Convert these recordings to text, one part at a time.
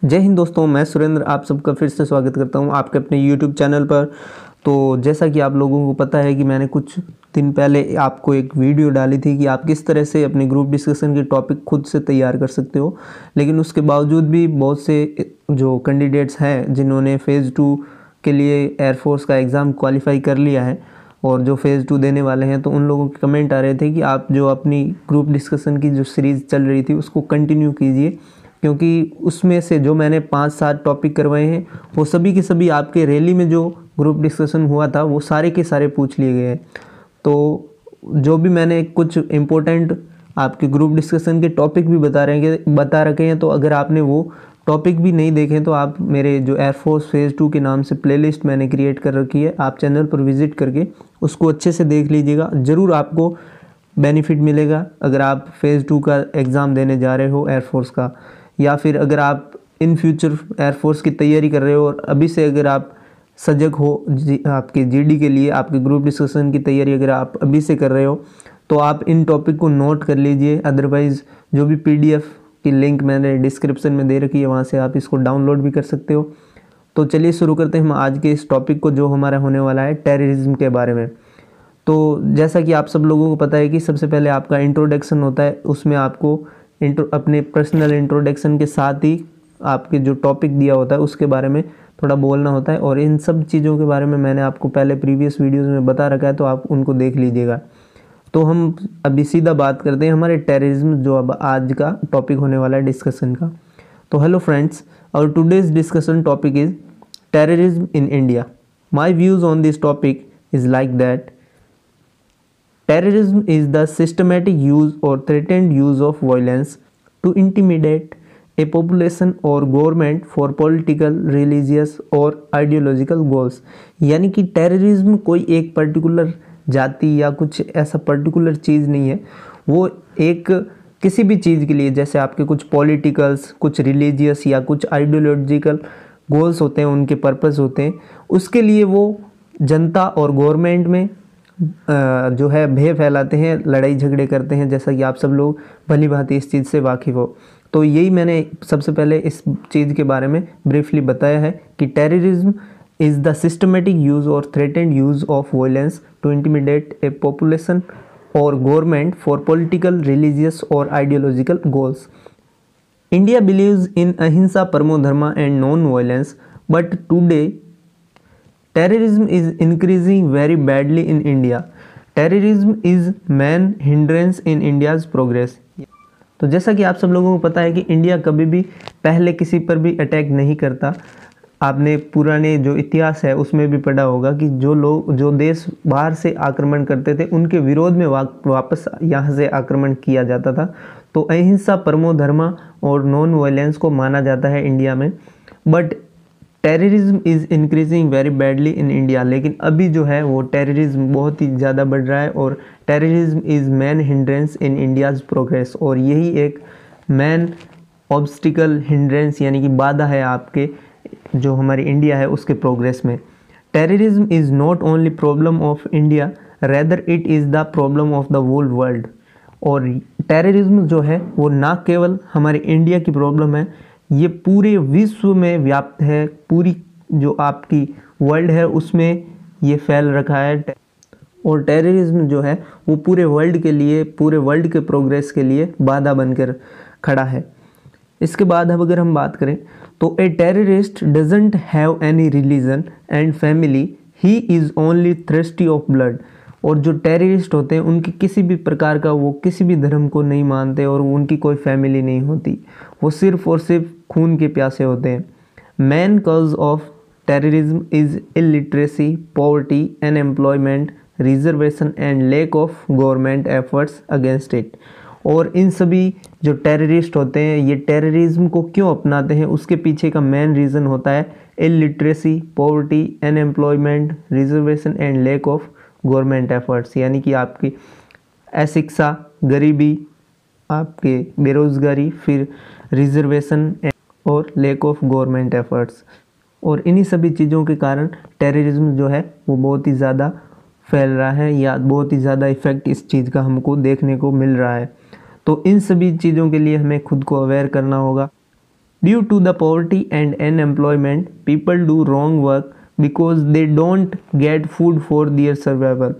जय हिंद दोस्तों, मैं सुरेंद्र आप सबका फिर से स्वागत करता हूं आपके अपने YouTube चैनल पर। तो जैसा कि आप लोगों को पता है कि मैंने कुछ दिन पहले आपको एक वीडियो डाली थी कि आप किस तरह से अपने ग्रुप डिस्कशन के टॉपिक खुद से तैयार कर सकते हो। लेकिन उसके बावजूद भी बहुत से जो कैंडिडेट्स हैं जिन्होंने फ़ेज़ 2 के लिए एयरफोर्स का एग्ज़ाम क्वालिफाई कर लिया है और जो फ़ेज़ 2 देने वाले हैं, तो उन लोगों के कमेंट आ रहे थे कि आप जो अपनी ग्रुप डिस्कशन की जो सीरीज़ चल रही थी उसको कंटिन्यू कीजिए, क्योंकि उसमें से जो मैंने 5-7 टॉपिक करवाए हैं वो सभी के सभी आपके रैली में जो ग्रुप डिस्कशन हुआ था वो सारे के सारे पूछ लिए गए हैं। तो जो भी मैंने कुछ इम्पोर्टेंट आपके ग्रुप डिस्कशन के टॉपिक भी बता रखे हैं, तो अगर आपने वो टॉपिक भी नहीं देखे तो आप मेरे जो एयरफोर्स फ़ेज़ 2 के नाम से प्लेलिस्ट मैंने क्रिएट कर रखी है, आप चैनल पर विज़िट करके उसको अच्छे से देख लीजिएगा। ज़रूर आपको बेनिफिट मिलेगा अगर आप फ़ेज़ 2 का एग्ज़ाम देने जा रहे हो एयरफोर्स का, या फिर अगर आप इन फ्यूचर एयरफोर्स की तैयारी कर रहे हो और अभी से अगर आप सजग हो आपके जीडी के लिए, आपके ग्रुप डिस्कशन की तैयारी अगर आप अभी से कर रहे हो तो आप इन टॉपिक को नोट कर लीजिए। अदरवाइज़ जो भी पीडीएफ की लिंक मैंने डिस्क्रिप्शन में दे रखी है वहाँ से आप इसको डाउनलोड भी कर सकते हो। तो चलिए शुरू करते हैं हम आज के इस टॉपिक को, जो हमारा होने वाला है टेररिज्म के बारे में। तो जैसा कि आप सब लोगों को पता है कि सबसे पहले आपका इंट्रोडक्शन होता है, उसमें आपको अपने पर्सनल इंट्रोडक्शन के साथ ही आपके जो टॉपिक दिया होता है उसके बारे में थोड़ा बोलना होता है, और इन सब चीज़ों के बारे में मैंने आपको पहले प्रीवियस वीडियोज़ में बता रखा है, तो आप उनको देख लीजिएगा। तो हम अभी सीधा बात करते हैं हमारे टेररिज्म, जो अब आज का टॉपिक होने वाला है डिस्कशन का। तो hello friends, our today's discussion topic is terrorism in India. My views on this topic is like that terrorism is the systematic use or threatened use of violence to intimidate a population or government for political, religious और ideological goals। यानी कि terrorism कोई एक particular जाति या कुछ ऐसा particular चीज़ नहीं है, वो एक किसी भी चीज़ के लिए, जैसे आपके कुछ पॉलिटिकल्स, कुछ रिलीजियस या कुछ आइडियोलॉजिकल गोल्स होते हैं, उनके पर्पस होते हैं, उसके लिए वो जनता और गवर्नमेंट में जो है भय फैलाते हैं, लड़ाई झगड़े करते हैं, जैसा कि आप सब लोग भली भांति इस चीज़ से वाकिफ़ हो। तो यही मैंने सबसे पहले इस चीज़ के बारे में ब्रीफली बताया है कि terrorism is the systematic use और threatened use of violence to intimidate a population और गवर्नमेंट फॉर पॉलिटिकल, रिलीजियस और ideological goals. India believes in ahimsa, paramo dharma and non violence, but today terrorism is increasing very badly in India. Terrorism is main hindrance in India's progress. तो जैसा कि आप सब लोगों को पता है कि इंडिया कभी भी पहले किसी पर भी अटैक नहीं करता। आपने पुराने जो इतिहास है उसमें भी पढ़ा होगा कि जो देश बाहर से आक्रमण करते थे उनके विरोध में वापस यहाँ से आक्रमण किया जाता था। तो अहिंसा, परमो धर्मा और नॉन वायलेंस को माना जाता है इंडिया में। But terrorism is increasing very badly in India. लेकिन अभी जो है वो टेररिज्म बहुत ही ज़्यादा बढ़ रहा है, और terrorism is man hindrance in India's progress. और यही एक मैन ऑब्स्टिकल हिंड्रेंस यानी कि बाधा है आपके जो हमारी इंडिया है उसके प्रोग्रेस में। Terrorism is not only problem of India, rather it is the problem of the whole world. और टेररिज्म जो है वो ना केवल हमारे इंडिया की प्रॉब्लम है, ये पूरे विश्व में व्याप्त है। पूरी जो आपकी वर्ल्ड है उसमें ये फैल रखा है, और टेररिज्म जो है वो पूरे वर्ल्ड के लिए, पूरे वर्ल्ड के प्रोग्रेस के लिए बाधा बनकर खड़ा है। इसके बाद अब अगर हम बात करें तो a terrorist doesn't have any religion and family, he is only thirsty of blood. और जो टेररिस्ट होते हैं उनकी किसी भी प्रकार का, वो किसी भी धर्म को नहीं मानते और उनकी कोई फैमिली नहीं होती, वो सिर्फ और सिर्फ खून के प्यासे होते हैं। Main cause of terrorism is illiteracy, poverty, unemployment, reservation and lack of government efforts against it. और इन सभी जो टेररिस्ट होते हैं ये टेररिज्म को क्यों अपनाते हैं, उसके पीछे का मेन रीज़न होता है illiteracy, poverty, unemployment, reservation and lack of government efforts. यानी कि आपकी अशिक्षा, गरीबी, आपके बेरोज़गारी, फिर रिजर्वेशन और लैक ऑफ गवर्नमेंट एफर्ट्स। और इन्हीं सभी चीज़ों के कारण टेररिज्म जो है वो बहुत ही ज़्यादा फैल रहा है, या बहुत ही ज़्यादा इफ़ेक्ट इस चीज़ का हमको देखने को मिल रहा है। तो इन सभी चीज़ों के लिए हमें खुद को अवेयर करना होगा। Due to the poverty and unemployment people do wrong work because they don't get food for their survival.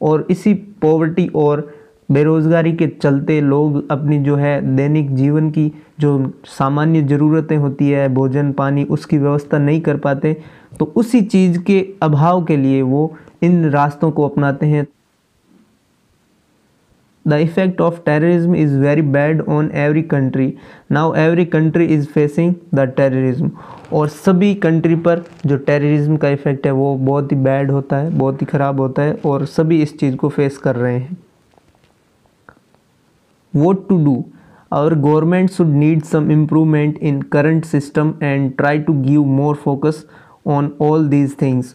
और इसी पॉवर्टी और बेरोज़गारी के चलते लोग अपनी जो है दैनिक जीवन की जो सामान्य ज़रूरतें होती है, भोजन पानी, उसकी व्यवस्था नहीं कर पाते। तो उसी चीज़ के अभाव के लिए वो इन रास्तों को अपनाते हैं। The effect of terrorism is very bad on every country. Now every country is facing the terrorism. और सभी कंट्री पर जो टेररिज्म का इफ़ेक्ट है वो बहुत ही बैड होता है, बहुत ही ख़राब होता है और सभी इस चीज़ को फेस कर रहे हैं। What to do? Our government should need some improvement in current system and try to give more focus on all these things.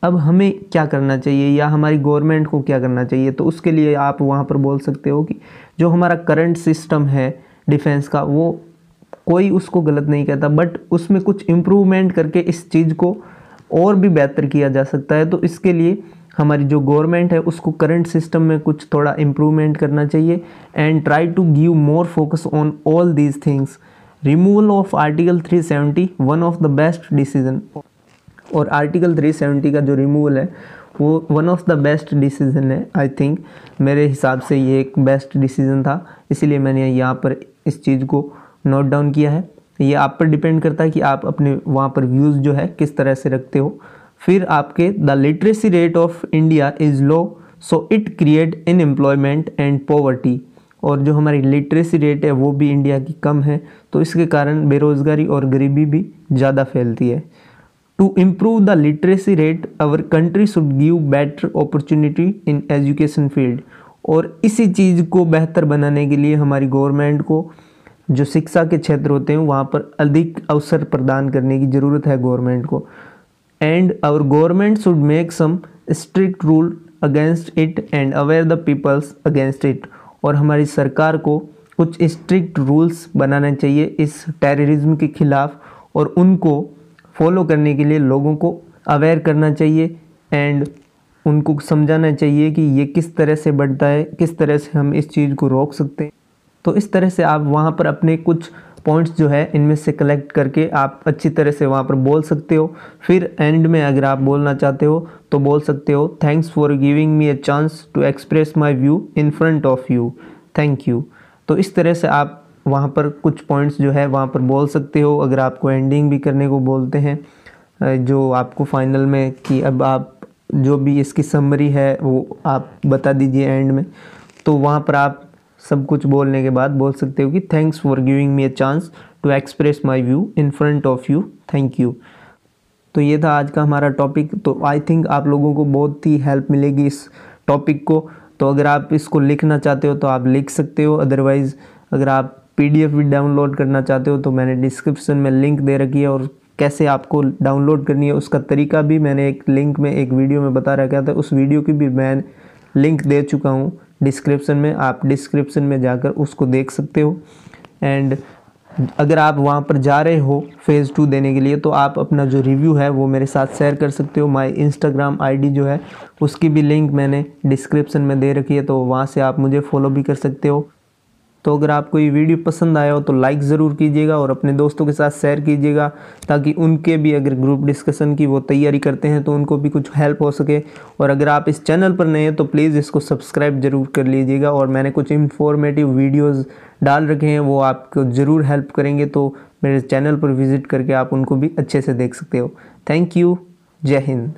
अब हमें क्या करना चाहिए या हमारी गवर्नमेंट को क्या करना चाहिए, तो उसके लिए आप वहाँ पर बोल सकते हो कि जो हमारा करंट सिस्टम है डिफेंस का, वो कोई उसको गलत नहीं कहता, बट उसमें कुछ इम्प्रूवमेंट करके इस चीज़ को और भी बेहतर किया जा सकता है। तो इसके लिए हमारी जो गवर्नमेंट है उसको करंट सिस्टम में कुछ थोड़ा इम्प्रूवमेंट करना चाहिए and try to give more focus on all these things. Removal of article 370 one of the best decision. और आर्टिकल 370 का जो रिमूवल है वो one of the best decision है। आई थिंक मेरे हिसाब से ये एक बेस्ट डिसीजन था, इसीलिए मैंने यहाँ पर इस चीज़ को नोट डाउन किया है। ये आप पर डिपेंड करता है कि आप अपने वहाँ पर व्यूज़ जो है किस तरह से रखते हो। फिर आपके the literacy rate of India is low so it create unemployment and poverty. और जो हमारी लिटरेसी रेट है वो भी इंडिया की कम है, तो इसके कारण बेरोज़गारी और गरीबी भी ज़्यादा फैलती है। To improve the literacy rate, our country should give better opportunity in education field। और इसी चीज़ को बेहतर बनाने के लिए हमारी गवर्नमेंट को जो शिक्षा के क्षेत्र होते हैं वहाँ पर अधिक अवसर प्रदान करने की ज़रूरत है गवर्नमेंट को। And our government should make some strict rule against it and aware the peoples against it. और हमारी सरकार को कुछ स्ट्रिक्ट रूल्स बनाने चाहिए इस टेररिज्म के ख़िलाफ़ और उनको फॉलो करने के लिए लोगों को अवेयर करना चाहिए एंड उनको समझाना चाहिए कि ये किस तरह से बढ़ता है, किस तरह से हम इस चीज़ को रोक सकते हैं। तो इस तरह से आप वहाँ पर अपने कुछ पॉइंट्स जो है इनमें से कलेक्ट करके आप अच्छी तरह से वहाँ पर बोल सकते हो। फिर एंड में अगर आप बोलना चाहते हो तो बोल सकते हो, thanks for giving me a chance to express my view in front of you, thank you. तो इस तरह से आप वहाँ पर कुछ पॉइंट्स जो है वहाँ पर बोल सकते हो। अगर आपको एंडिंग भी करने को बोलते हैं जो आपको फाइनल में कि अब आप जो भी इसकी समरी है वो आप बता दीजिए एंड में, तो वहाँ पर आप सब कुछ बोलने के बाद बोल सकते हो कि thanks for giving me a chance to express my view in front of you, thank you. तो ये था आज का हमारा टॉपिक। तो आई थिंक आप लोगों को बहुत ही हेल्प मिलेगी इस टॉपिक को। तो अगर आप इसको लिखना चाहते हो तो आप लिख सकते हो, अदरवाइज़ अगर आप PDF भी डाउनलोड करना चाहते हो तो मैंने डिस्क्रिप्शन में लिंक दे रखी है और कैसे आपको डाउनलोड करनी है उसका तरीका भी मैंने एक लिंक में एक वीडियो में बता रखा था। उस वीडियो की भी मैं लिंक दे चुका हूँ डिस्क्रिप्शन में, आप डिस्क्रिप्शन में जाकर उसको देख सकते हो। एंड अगर आप वहाँ पर जा रहे हो फेज़ 2 देने के लिए तो आप अपना जो रिव्यू है वो मेरे साथ शेयर कर सकते हो। माय इंस्टाग्राम ID जो है उसकी भी लिंक मैंने डिस्क्रिप्शन में दे रखी है, तो वहाँ से आप मुझे फॉलो भी कर सकते हो। तो अगर आपको ये वीडियो पसंद आया हो तो लाइक ज़रूर कीजिएगा और अपने दोस्तों के साथ शेयर कीजिएगा, ताकि उनके भी अगर ग्रुप डिस्कशन की वो तैयारी करते हैं तो उनको भी कुछ हेल्प हो सके। और अगर आप इस चैनल पर नए हैं तो प्लीज़ इसको सब्सक्राइब ज़रूर कर लीजिएगा। और मैंने कुछ इन्फॉर्मेटिव वीडियोज़ डाल रखे हैं, वो आपको ज़रूर हेल्प करेंगे, तो मेरे चैनल पर विज़िट करके आप उनको भी अच्छे से देख सकते हो। थैंक यू, जय हिंद।